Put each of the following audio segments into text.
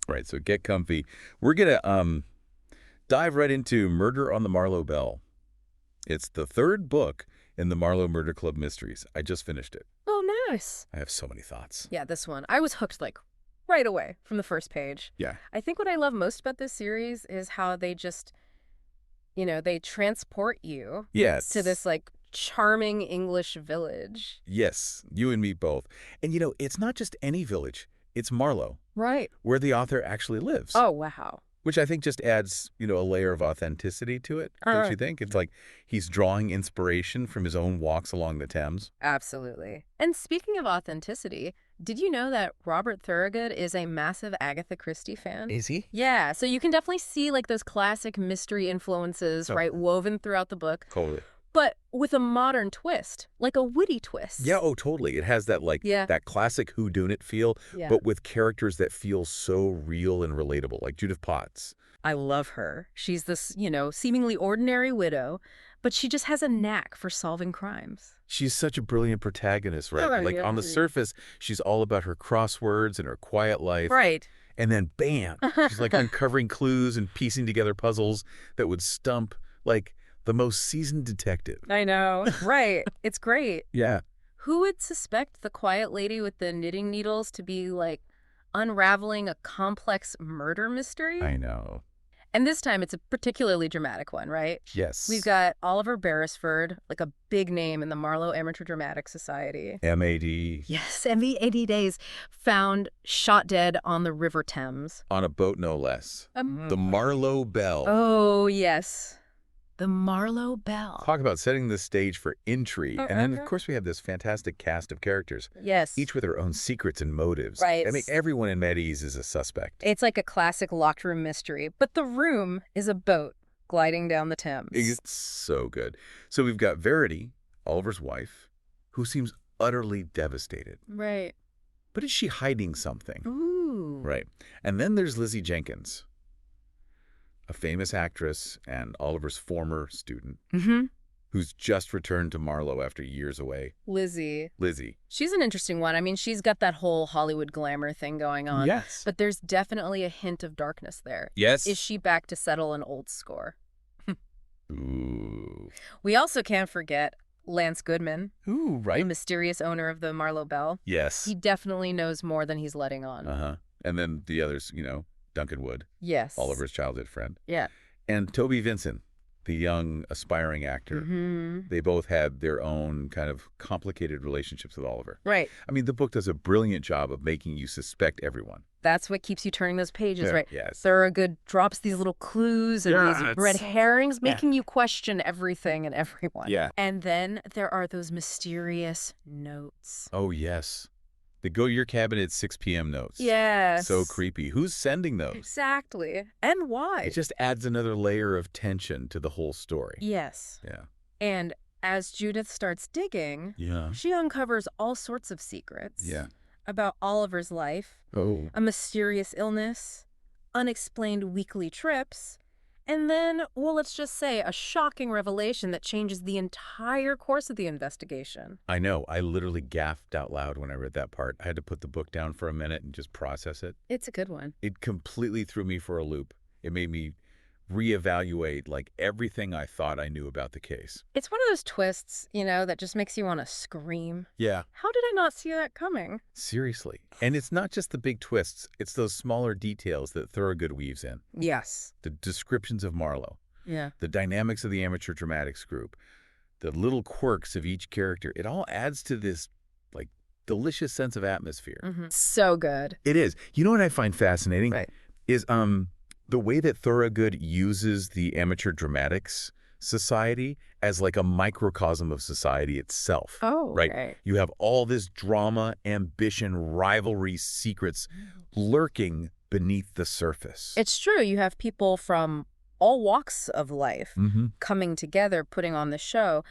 Right, so get comfy. We're going to dive right into Murder on the Marlow Belle. It's the third book in the Marlow Murder Club mysteries. I just finished it. Oh, nice. I have so many thoughts. Yeah, this one. I was hooked, like, right away from the first page. Yeah. I think what I love most about this series is how they just, they transport you to this, like, charming English village. Yes, you and me both. And, it's not just any village. It's Marlow. Right. Where the author actually lives. Oh, wow. Which I think just adds, a layer of authenticity to it, don't you think? It's like he's drawing inspiration from his own walks along the Thames. Absolutely. And speaking of authenticity, did you know that Robert Thorogood is a massive Agatha Christie fan? Is he? Yeah, so you can definitely see like those classic mystery influences, right, woven throughout the book. Totally. But with a modern twist, like a witty twist. Yeah, oh, totally. It has that, that classic whodunit feel, but with characters that feel so real and relatable, like Judith Potts. I love her. She's this, seemingly ordinary widow, but she just has a knack for solving crimes. She's such a brilliant protagonist, right? Like, on the surface, she's all about her crosswords and her quiet life. Right. And then, bam, she's, like, uncovering clues and piecing together puzzles that would stump, like, the most seasoned detective. I know. Right. It's great. Yeah. Who would suspect the quiet lady with the knitting needles to be, like, unraveling a complex murder mystery? I know. And this time, it's a particularly dramatic one, right? Yes. We've got Oliver Beresford, like a big name in the Marlow Amateur Dramatic Society. M.A.D. Yes, M.A.D. days, found shot dead on the River Thames. On a boat, no less. The Marlow Belle. Oh, yes. The Marlow Belle. Talk about setting the stage for intrigue. And then, of course, we have this fantastic cast of characters. Yes. Each with their own secrets and motives. Right. I mean, everyone in Maddie's is a suspect. It's like a classic locked room mystery. But the room is a boat gliding down the Thames. It's so good. So we've got Verity, Oliver's wife, who seems utterly devastated. Right. But is she hiding something? Ooh. Right. And then there's Lizzie Jenkins, a famous actress and Oliver's former student, who's just returned to Marlow after years away. Lizzie. She's an interesting one. I mean, she's got that whole Hollywood glamour thing going on. Yes. But there's definitely a hint of darkness there. Yes. Is she back to settle an old score? Ooh. We also can't forget Lance Goodman. Ooh, right. The mysterious owner of the Marlow Belle. Yes. He definitely knows more than he's letting on. And then the others, Duncan Wood. Yes. Oliver's childhood friend. Yeah. And Toby Vincent, the young aspiring actor. They both had their own kind of complicated relationships with Oliver. Right. I mean, the book does a brilliant job of making you suspect everyone. That's what keeps you turning those pages, right? Yes. Thorogood drops these little clues and these red herrings, making you question everything and everyone. Yeah. And then there are those mysterious notes. Oh, yes. The go to your cabinet at 6 p.m. notes. Yes. So creepy. Who's sending those? Exactly. And why? It just adds another layer of tension to the whole story. Yes. Yeah. And as Judith starts digging, she uncovers all sorts of secrets. Yeah. About Oliver's life, a mysterious illness, unexplained weekly trips, and then, well, let's just say, a shocking revelation that changes the entire course of the investigation. I know. I literally gasped out loud when I read that part. I had to put the book down for a minute and just process it. It's a good one. It completely threw me for a loop. It made me reevaluate, like, everything I thought I knew about the case. It's one of those twists, that just makes you want to scream. Yeah. How did I not see that coming? Seriously. And it's not just the big twists. It's those smaller details that Thorogood weaves in. Yes. The descriptions of Marlow. Yeah. The dynamics of the amateur dramatics group. The little quirks of each character. It all adds to this, like, delicious sense of atmosphere. So good. It is. You know what I find fascinating? Right. Is, the way that Thorogood uses the Amateur Dramatics Society as like a microcosm of society itself. Oh, right. You have all this drama, ambition, rivalry, secrets lurking beneath the surface. It's true. You have people from all walks of life coming together, putting on the show.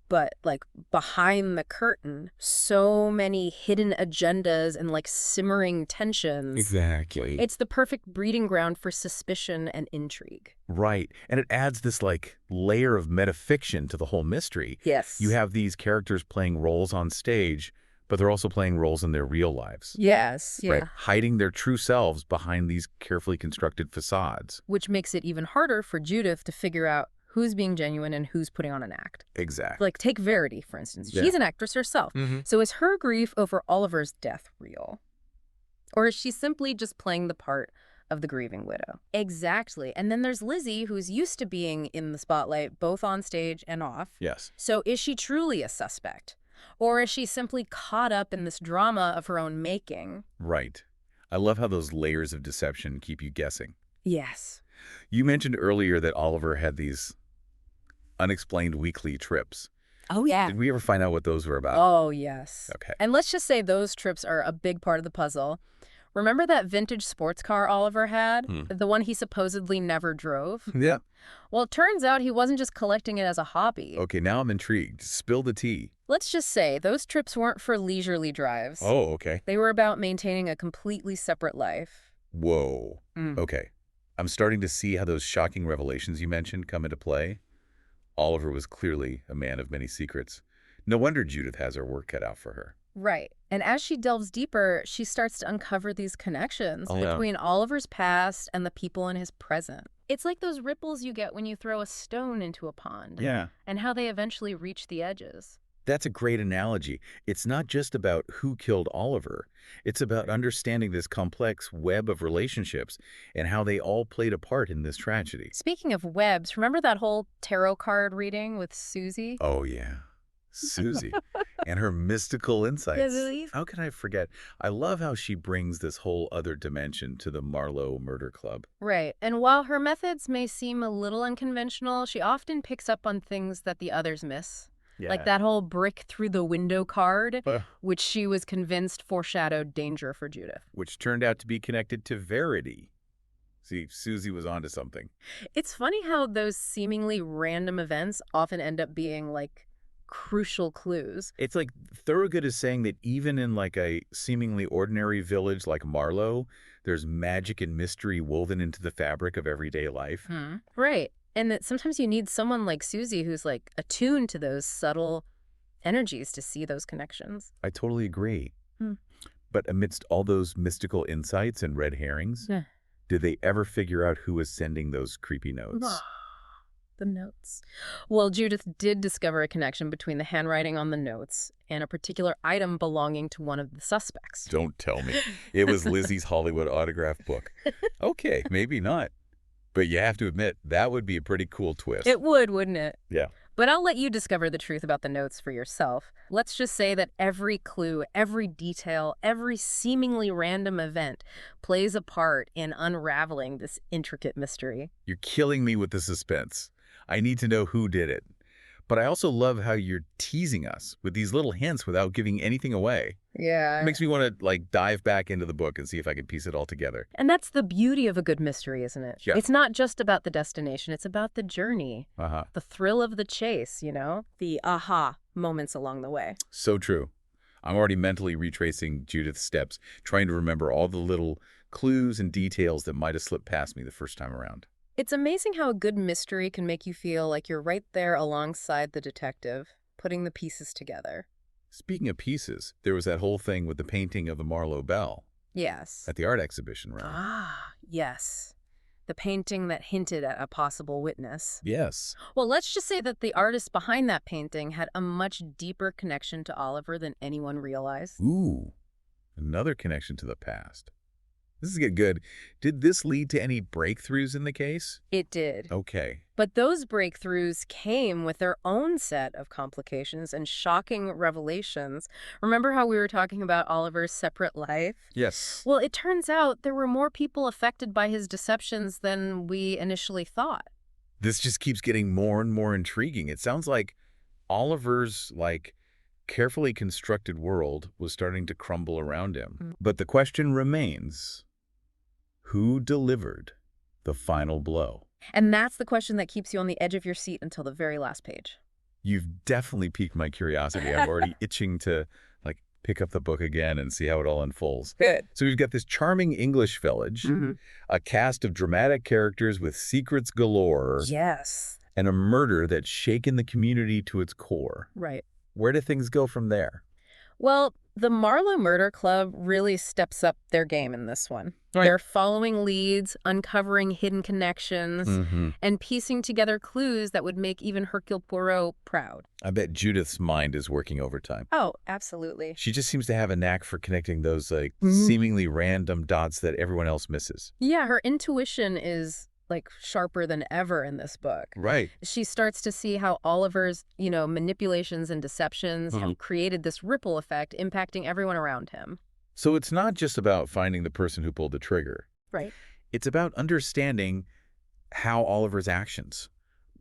But, like, behind the curtain, so many hidden agendas and, like, simmering tensions. Exactly. It's the perfect breeding ground for suspicion and intrigue. Right. And it adds this, like, layer of metafiction to the whole mystery. Yes. You have these characters playing roles on stage, But they're also playing roles in their real lives. Yes, yeah. Right? Hiding their true selves behind these carefully constructed facades. Which makes it even harder for Judith to figure out who's being genuine and who's putting on an act. Exactly. Like, take Verity, for instance. Yeah. She's an actress herself. So is her grief over Oliver's death real? Or is she simply just playing the part of the grieving widow? Exactly. And then there's Lizzie, who's used to being in the spotlight, both on stage and off. Yes. So is she truly a suspect? Or is she simply caught up in this drama of her own making? Right. I love how those layers of deception keep you guessing. Yes. You mentioned earlier that Oliver had these unexplained weekly trips. Oh, yeah. Did we ever find out what those were about? Oh, yes. Okay. And let's just say those trips are a big part of the puzzle. Remember that vintage sports car Oliver had? The one he supposedly never drove? Yeah. Well, it turns out he wasn't just collecting it as a hobby. Okay, now I'm intrigued. Spill the tea. Let's just say those trips weren't for leisurely drives. Oh, okay. They were about maintaining a completely separate life. Whoa. Okay. I'm starting to see how those shocking revelations you mentioned come into play. Oliver was clearly a man of many secrets. No wonder Judith has her work cut out for her. Right. And as she delves deeper, she starts to uncover these connections between Oliver's past and the people in his present. It's like those ripples you get when you throw a stone into a pond. Yeah. And how they eventually reach the edges. That's a great analogy. It's not just about who killed Oliver. It's about understanding this complex web of relationships and how they all played a part in this tragedy. Speaking of webs, remember that whole tarot card reading with Suzie? Oh, yeah. Suzie and her mystical insights. Yeah, How can I forget? I love how she brings this whole other dimension to the Marlow Murder Club. Right. And while her methods may seem a little unconventional, she often picks up on things that the others miss. Yeah. Like that whole brick through the window card, which she was convinced foreshadowed danger for Judith. Which turned out to be connected to Verity. See, Suzie was onto something. It's funny how those seemingly random events often end up being like crucial clues. It's like Thorogood is saying that even in like a seemingly ordinary village like Marlow, there's magic and mystery woven into the fabric of everyday life. Right. And that sometimes you need someone like Suzie who's like attuned to those subtle energies to see those connections. I totally agree. But amidst all those mystical insights and red herrings, did they ever figure out who was sending those creepy notes? The notes. Well, Judith did discover a connection between the handwriting on the notes and a particular item belonging to one of the suspects. Don't tell me. It was Lizzie's Hollywood autograph book. Okay, maybe not. But you have to admit, that would be a pretty cool twist. It would, wouldn't it? Yeah. But I'll let you discover the truth about the notes for yourself. Let's just say that every clue, every detail, every seemingly random event plays a part in unraveling this intricate mystery. You're killing me with the suspense. I need to know who did it. But I also love how you're teasing us with these little hints without giving anything away. Yeah. It makes me want to like dive back into the book and see if I can piece it all together. And that's the beauty of a good mystery, isn't it? Yeah. It's not just about the destination. It's about the journey, the thrill of the chase, you know, the aha moments along the way. So true. I'm already mentally retracing Judith's steps, trying to remember all the little clues and details that might have slipped past me the first time around. It's amazing how a good mystery can make you feel like you're right there alongside the detective, putting the pieces together. Speaking of pieces, there was that whole thing with the painting of the Marlow Belle. Yes. At the art exhibition, right? Ah, yes. The painting that hinted at a possible witness. Yes. Well, let's just say that the artist behind that painting had a much deeper connection to Oliver than anyone realized. Ooh, another connection to the past. This is getting good. Did this lead to any breakthroughs in the case? It did. Okay. But those breakthroughs came with their own set of complications and shocking revelations. Remember how we were talking about Oliver's separate life? Yes. Well, it turns out there were more people affected by his deceptions than we initially thought. This just keeps getting more and more intriguing. It sounds like Oliver's, carefully constructed world was starting to crumble around him. But the question remains, who delivered the final blow? And that's the question that keeps you on the edge of your seat until the very last page. You've definitely piqued my curiosity. I'm already itching to pick up the book again and see how it all unfolds. Good. So we've got this charming English village, a cast of dramatic characters with secrets galore. Yes. And a murder that's shaken the community to its core. Right. Where do things go from there? Well, The Marlow Murder Club really steps up their game in this one. Right. They're following leads, uncovering hidden connections, and piecing together clues that would make even Hercule Poirot proud. I bet Judith's mind is working overtime. Oh, absolutely. She just seems to have a knack for connecting those seemingly random dots that everyone else misses. Yeah, her intuition is sharper than ever in this book. Right. She starts to see how Oliver's, manipulations and deceptions have created this ripple effect impacting everyone around him. So it's not just about finding the person who pulled the trigger. Right. It's about understanding how Oliver's actions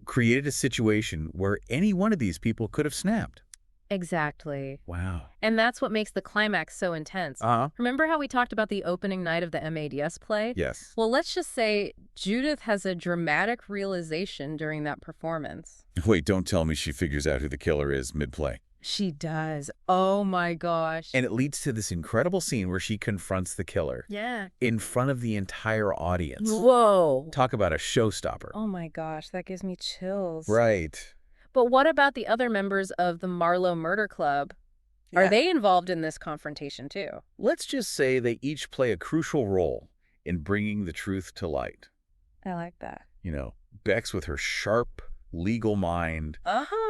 created a situation where any one of these people could have snapped. Exactly. Wow. And that's what makes the climax so intense. Remember how we talked about the opening night of the MADS play? Yes. Well, let's just say Judith has a dramatic realization during that performance. Wait, don't tell me she figures out who the killer is mid-play. She does. Oh my gosh. And it leads to this incredible scene where she confronts the killer. Yeah. In front of the entire audience. Whoa. Talk about a showstopper. Oh my gosh, that gives me chills. Right. But what about the other members of the Marlow Murder Club? Yeah. Are they involved in this confrontation too? Let's just say they each play a crucial role in bringing the truth to light. I like that. Becks with her sharp legal mind,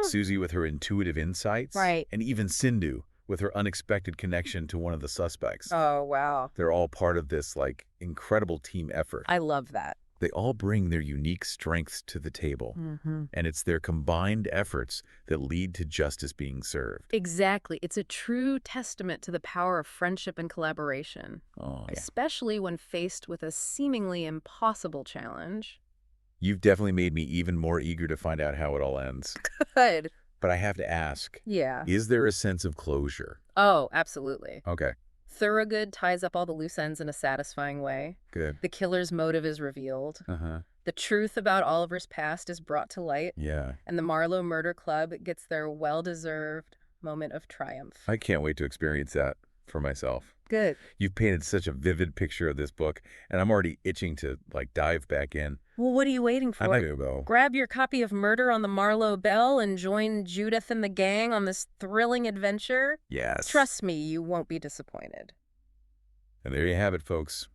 Suzie with her intuitive insights, right, and even Sindhu with her unexpected connection to one of the suspects. Oh, wow. They're all part of this, incredible team effort. I love that. They all bring their unique strengths to the table, and it's their combined efforts that lead to justice being served. Exactly. It's a true testament to the power of friendship and collaboration, especially when faced with a seemingly impossible challenge. You've definitely made me even more eager to find out how it all ends. Good. But I have to ask, yeah, is there a sense of closure? Oh, absolutely. Okay. Thorogood ties up all the loose ends in a satisfying way. Good. The killer's motive is revealed. The truth about Oliver's past is brought to light. Yeah. And the Marlow Murder Club gets their well-deserved moment of triumph. I can't wait to experience that for myself. Good. You've painted such a vivid picture of this book, and I'm already itching to, dive back in. Well, what are you waiting for? I'm not gonna go. Grab your copy of Murder on the Marlow Belle and join Judith and the gang on this thrilling adventure. Yes. Trust me, you won't be disappointed. And there you have it, folks.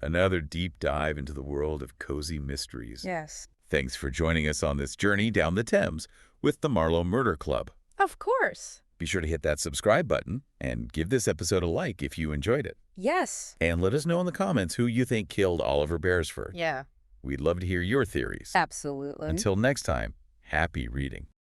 Another deep dive into the world of cozy mysteries. Yes. Thanks for joining us on this journey down the Thames with the Marlow Murder Club. Of course. Be sure to hit that subscribe button and give this episode a like if you enjoyed it. Yes. And let us know in the comments who you think killed Oliver Beresford. Yeah. We'd love to hear your theories. Absolutely. Until next time, happy reading.